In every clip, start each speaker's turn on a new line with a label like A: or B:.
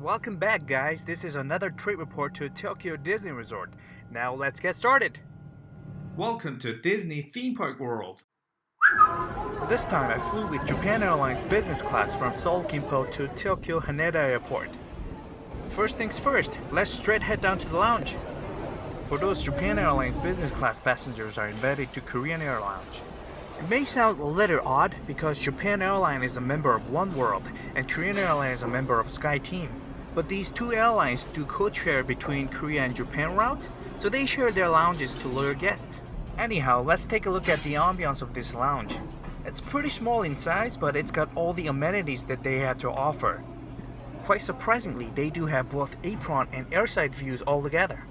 A: Welcome back, guys. This is another trip report to Tokyo Disney Resort. Now let's get started.
B: Welcome to Disney Theme Park World.
A: This time I flew with Japan Airlines business class from Seoul Gimpo to Tokyo Haneda Airport. First things first, let's straight head down to the lounge. For those Japan Airlines business class passengers are invited to Korean Air Lounge. It may sound a little odd because Japan Airlines is a member of One World and Korean Airlines is a member of Sky Team. But these two airlines do co-share between Korea and Japan route, so they share their lounges to loyal guests. Anyhow, let's take a look at the ambiance of this lounge. It's pretty small in size, but it's got all the amenities that they have to offer. Quite surprisingly, they do have both apron and airside views all together.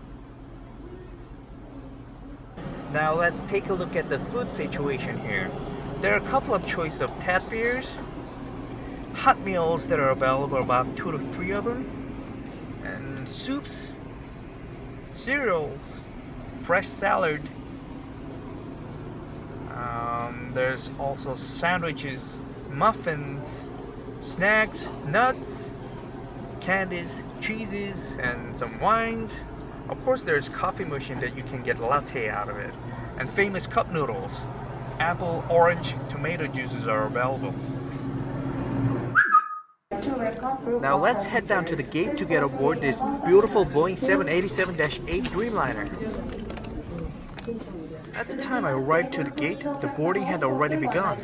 A: Now let's take a look at the food situation here. There are a couple of choices of tap beers, hot meals that are available, about 2 to 3 of them, and soups, cereals, fresh salad. There's also sandwiches, muffins, snacks, nuts, candies, cheeses, and some wines. Of course, there's coffee machine that you can get a latte out of it, and famous cup noodles. Apple, orange, tomato juices are available. Now let's head down to the gate to get aboard this beautiful Boeing 787-8 Dreamliner. At the time I arrived to the gate, the boarding had already begun.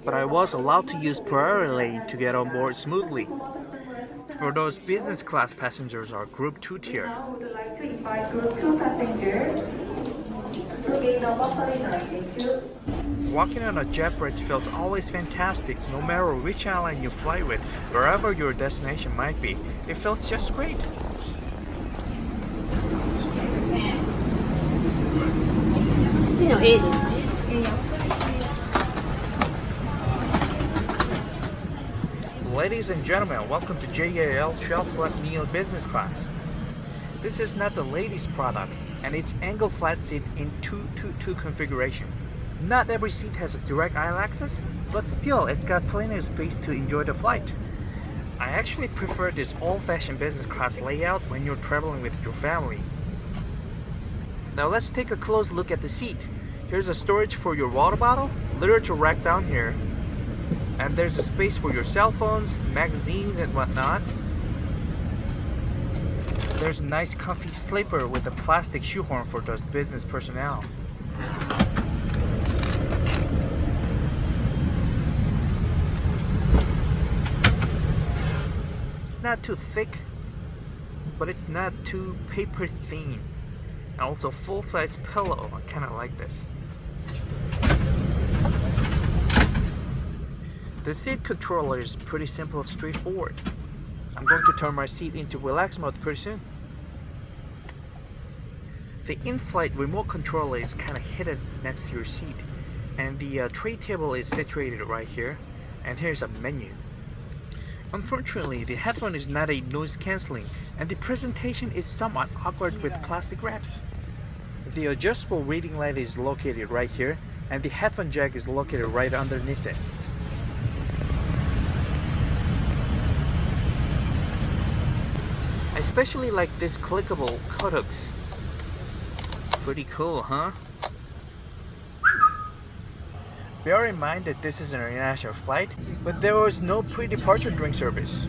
A: But I was allowed to use priority lane to get on board smoothly. For those business class passengers are Group 2 tier.
C: Now I would like to invite Group 2 passengers to gain number 39.
A: Walking on a jet bridge feels always fantastic, no matter which airline you fly with, wherever your destination might be. It feels just great. Ladies and gentlemen, welcome to JAL Shelf Flat Neo Business Class. This is not the latest product, and it's angle flat seat in 2-2-2 configuration. Not every seat has a direct aisle access, but still it's got plenty of space to enjoy the flight. I actually prefer this old-fashioned business class layout when you're traveling with your family. Now let's take a close look at the seat. Here's a storage for your water bottle, literature rack down here, and there's a space for your cell phones, magazines, and whatnot. There's a nice comfy sleeper with a plastic shoehorn for those business personnel. It's not too thick, but it's not too paper thin. And also full-size pillow, I kind of like this. The seat controller is pretty simple, straightforward. I'm going to turn my seat into relax mode pretty soon. The in-flight remote controller is kind of hidden next to your seat, and the tray table is situated right here, and here's a menu. Unfortunately, the headphone is not a noise cancelling, and the presentation is somewhat awkward with plastic wraps. The adjustable reading light is located right here, and the headphone jack is located right underneath it. I especially like this clickable coat hooks. Pretty cool, huh? Bear in mind that this is an international flight, but there was no pre-departure drink service.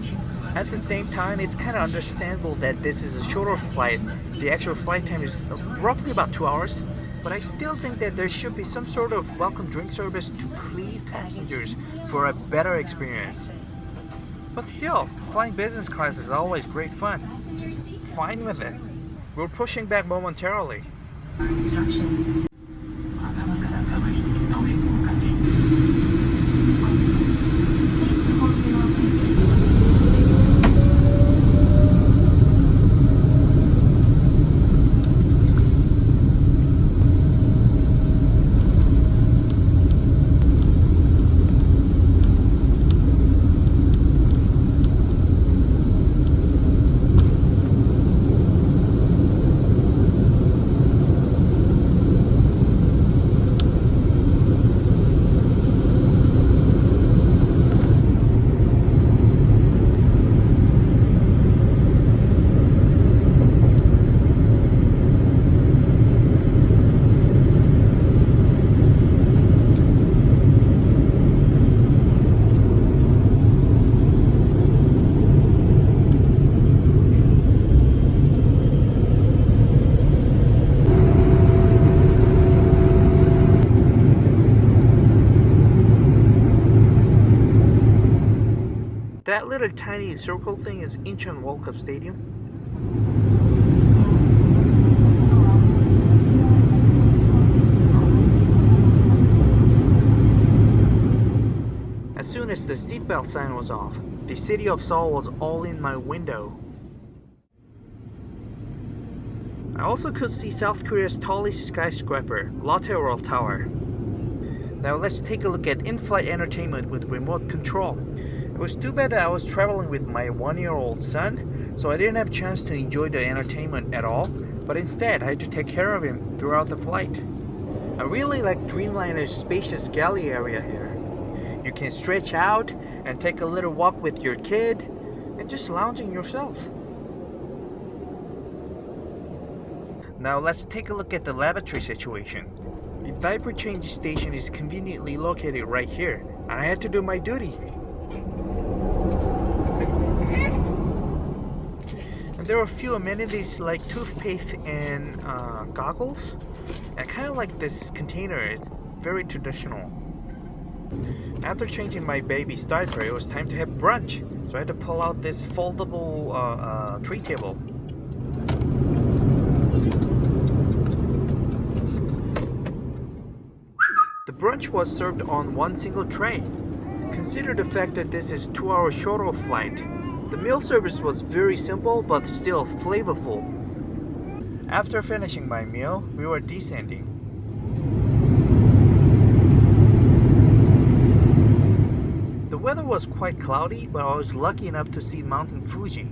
A: At the same time, it's kind of understandable that this is a shorter flight. The actual flight time is roughly about 2 hours, but I still think that there should be some sort of welcome drink service to please passengers for a better experience. But still, flying business class is always great fun. Fine with it. We're pushing back momentarily. That little tiny circle thing is Incheon World Cup Stadium. As soon as the seatbelt sign was off, the city of Seoul was all in my window. I also could see South Korea's tallest skyscraper, Lotte World Tower. Now let's take a look at in-flight entertainment with remote control. It was too bad that I was traveling with my 1-year-old son, so I didn't have a chance to enjoy the entertainment at all, but instead I had to take care of him throughout the flight. I really like Dreamliner's spacious galley area here. You can stretch out and take a little walk with your kid and just lounging yourself. Now let's take a look at the lavatory situation. The diaper change station is conveniently located right here, and I had to do my duty. And there are a few amenities like toothpaste and goggles. And I kind of like this container, it's very traditional. After changing my baby's diaper, it was time to have brunch. So I had to pull out this foldable tray table. The brunch was served on one single tray. Consider the fact that this is 2-hour shorter flight. The meal service was very simple but still flavorful. After finishing my meal, we were descending. The weather was quite cloudy, but I was lucky enough to see Mountain Fuji.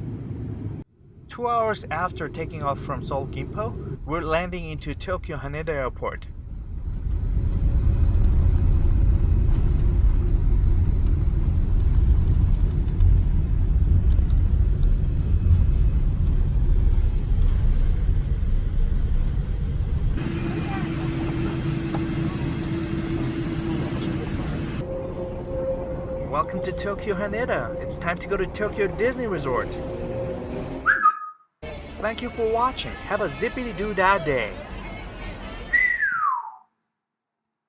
A: 2 hours after taking off from Seoul Gimpo, we're landing into Tokyo Haneda Airport. Welcome to Tokyo Haneda. It's time to go to Tokyo Disney Resort. Thank you for watching. Have a zippity-doo-dah day.